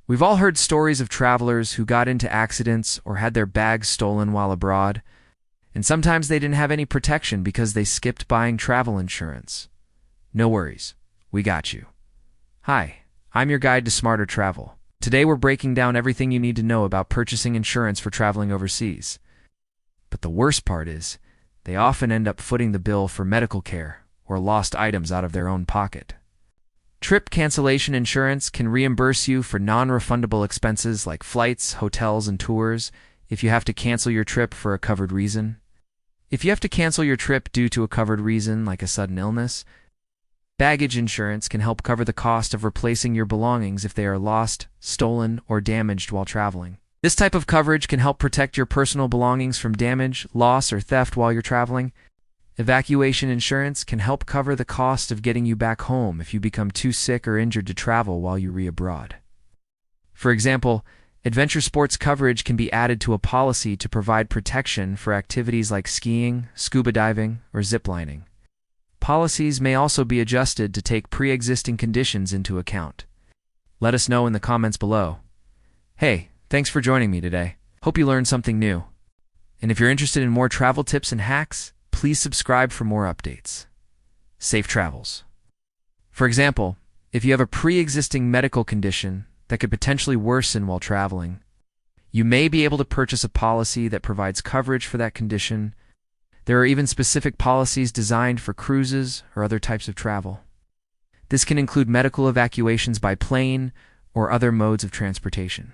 We've all heard stories of travelers who got into accidents or had their bags stolen while abroad, and sometimes they didn't have any protection because they skipped buying travel insurance. No worries, we got you. Hi, I'm your guide to smarter travel. Today we're breaking down everything you need to know about purchasing insurance for traveling overseas. But the worst part is, they often end up footing the bill for medical care or lost items out of their own pocket. Trip cancellation insurance can reimburse you for non-refundable expenses like flights, hotels, and tours if you have to cancel your trip for a covered reason. If you have to cancel your trip due to a covered reason like a sudden illness, baggage insurance can help cover the cost of replacing your belongings if they are lost, stolen, or damaged while traveling. This type of coverage can help protect your personal belongings from damage, loss, or theft while you're traveling. Evacuation insurance can help cover the cost of getting you back home if you become too sick or injured to travel while you re-abroad. For example, adventure sports coverage can be added to a policy to provide protection for activities like skiing, scuba diving, or ziplining. Policies may also be adjusted to take pre-existing conditions into account. Let us know in the comments below. Hey, thanks for joining me today. Hope you learned something new. And if you're interested in more travel tips and hacks, please subscribe for more updates. Safe travels. For example, if you have a pre-existing medical condition that could potentially worsen while traveling, you may be able to purchase a policy that provides coverage for that condition. There are even specific policies designed for cruises or other types of travel. This can include medical evacuations by plane or other modes of transportation.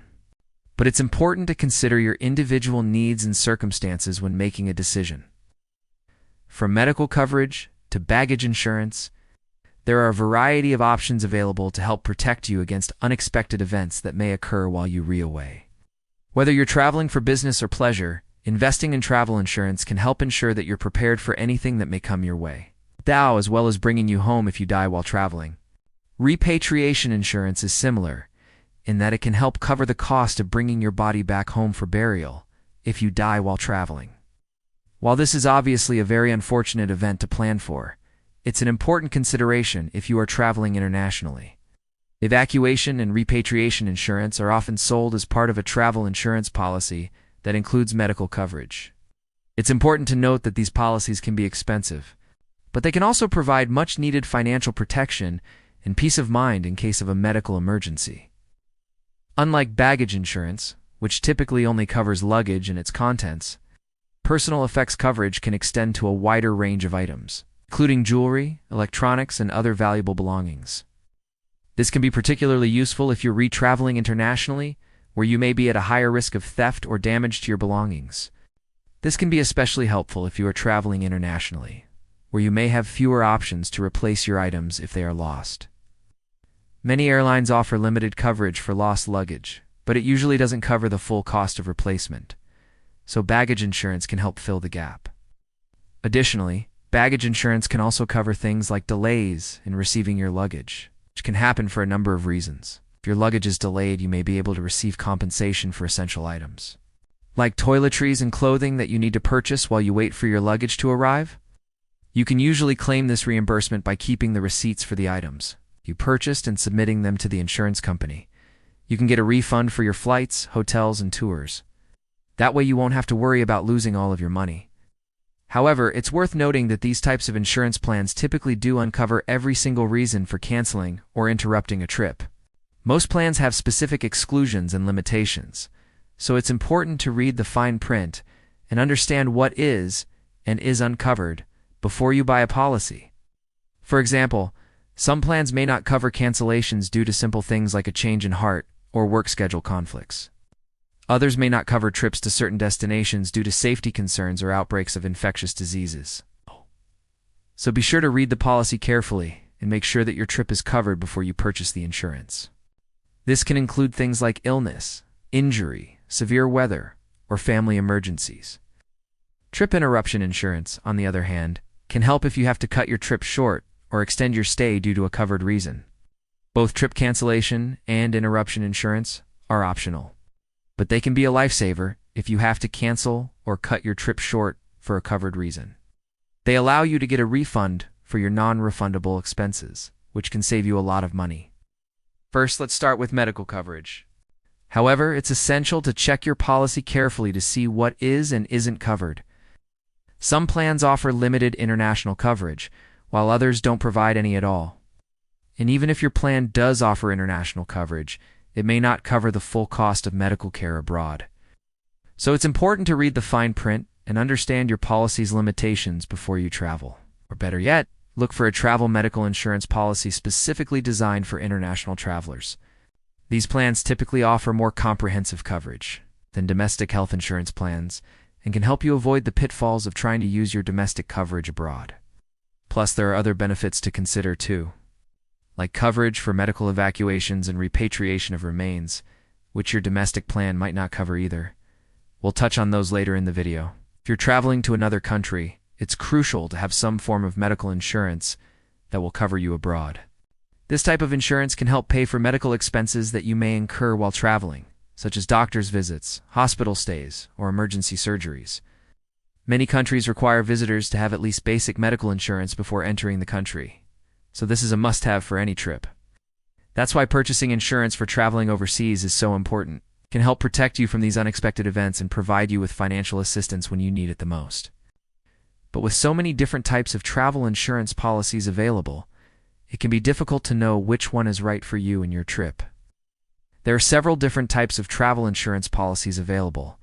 But it's important to consider your individual needs and circumstances when making a decision. From medical coverage to baggage insurance, there are a variety of options available to help protect you against unexpected events that may occur while you re-away. Whether you're traveling for business or pleasure, investing in travel insurance can help ensure that you're prepared for anything that may come your way, as well as bringing you home if you die while traveling. Repatriation insurance is similar, in that it can help cover the cost of bringing your body back home for burial if you die while traveling. While this is obviously a very unfortunate event to plan for, it's an important consideration if you are traveling internationally. Evacuation and repatriation insurance are often sold as part of a travel insurance policy that includes medical coverage. It's important to note that these policies can be expensive, but they can also provide much-needed financial protection and peace of mind in case of a medical emergency. Unlike baggage insurance, which typically only covers luggage and its contents, personal effects coverage can extend to a wider range of items, including jewelry, electronics, and other valuable belongings. This can be particularly useful if you're re-traveling internationally, where you may be at a higher risk of theft or damage to your belongings. This can be especially helpful if you are traveling internationally, where you may have fewer options to replace your items if they are lost. Many airlines offer limited coverage for lost luggage, but it usually doesn't cover the full cost of replacement, so baggage insurance can help fill the gap. Additionally, baggage insurance can also cover things like delays in receiving your luggage, which can happen for a number of reasons. If your luggage is delayed, you may be able to receive compensation for essential items, like toiletries and clothing that you need to purchase while you wait for your luggage to arrive. You can usually claim this reimbursement by keeping the receipts for the items you purchased and submitting them to the insurance company. You can get a refund for your flights, hotels, and tours. That way you won't have to worry about losing all of your money. However, it's worth noting that these types of insurance plans typically do uncover every single reason for canceling or interrupting a trip. Most plans have specific exclusions and limitations, so it's important to read the fine print and understand what is and is uncovered before you buy a policy. For example, some plans may not cover cancellations due to simple things like a change in heart or work schedule conflicts. Others may not cover trips to certain destinations due to safety concerns or outbreaks of infectious diseases. So be sure to read the policy carefully and make sure that your trip is covered before you purchase the insurance. This can include things like illness, injury, severe weather, or family emergencies. Trip interruption insurance, on the other hand, can help if you have to cut your trip short or extend your stay due to a covered reason. Both trip cancellation and interruption insurance are optional, but they can be a lifesaver if you have to cancel or cut your trip short for a covered reason. They allow you to get a refund for your non-refundable expenses, which can save you a lot of money. First, let's start with medical coverage. However, it's essential to check your policy carefully to see what is and isn't covered. Some plans offer limited international coverage, while others don't provide any at all. And even if your plan does offer international coverage, it may not cover the full cost of medical care abroad. So it's important to read the fine print and understand your policy's limitations before you travel. Or better yet, look for a travel medical insurance policy specifically designed for international travelers. These plans typically offer more comprehensive coverage than domestic health insurance plans and can help you avoid the pitfalls of trying to use your domestic coverage abroad. Plus, there are other benefits to consider too, like coverage for medical evacuations and repatriation of remains, which your domestic plan might not cover either. We'll touch on those later in the video. If you're traveling to another country, it's crucial to have some form of medical insurance that will cover you abroad. This type of insurance can help pay for medical expenses that you may incur while traveling, such as doctor's visits, hospital stays, or emergency surgeries. Many countries require visitors to have at least basic medical insurance before entering the country, so this is a must-have for any trip. That's why purchasing insurance for traveling overseas is so important. It can help protect you from these unexpected events and provide you with financial assistance when you need it the most. But with so many different types of travel insurance policies available, it can be difficult to know which one is right for you and your trip. There are several different types of travel insurance policies available,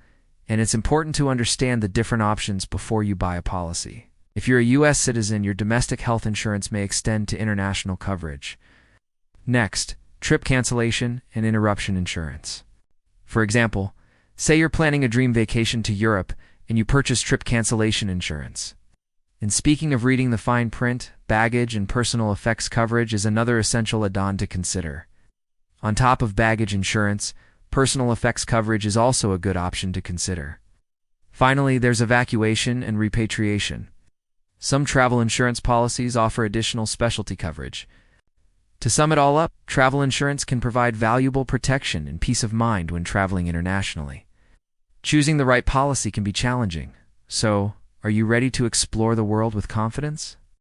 and it's important to understand the different options before you buy a policy. If you're a U.S. citizen, your domestic health insurance may extend to international coverage. Next, trip cancellation and interruption insurance. For example, say you're planning a dream vacation to Europe and you purchase trip cancellation insurance. And speaking of reading the fine print, baggage and personal effects coverage is another essential add-on to consider. On top of baggage insurance, personal effects coverage is also a good option to consider. Finally, there's evacuation and repatriation. Some travel insurance policies offer additional specialty coverage. To sum it all up, travel insurance can provide valuable protection and peace of mind when traveling internationally. Choosing the right policy can be challenging, so are you ready to explore the world with confidence?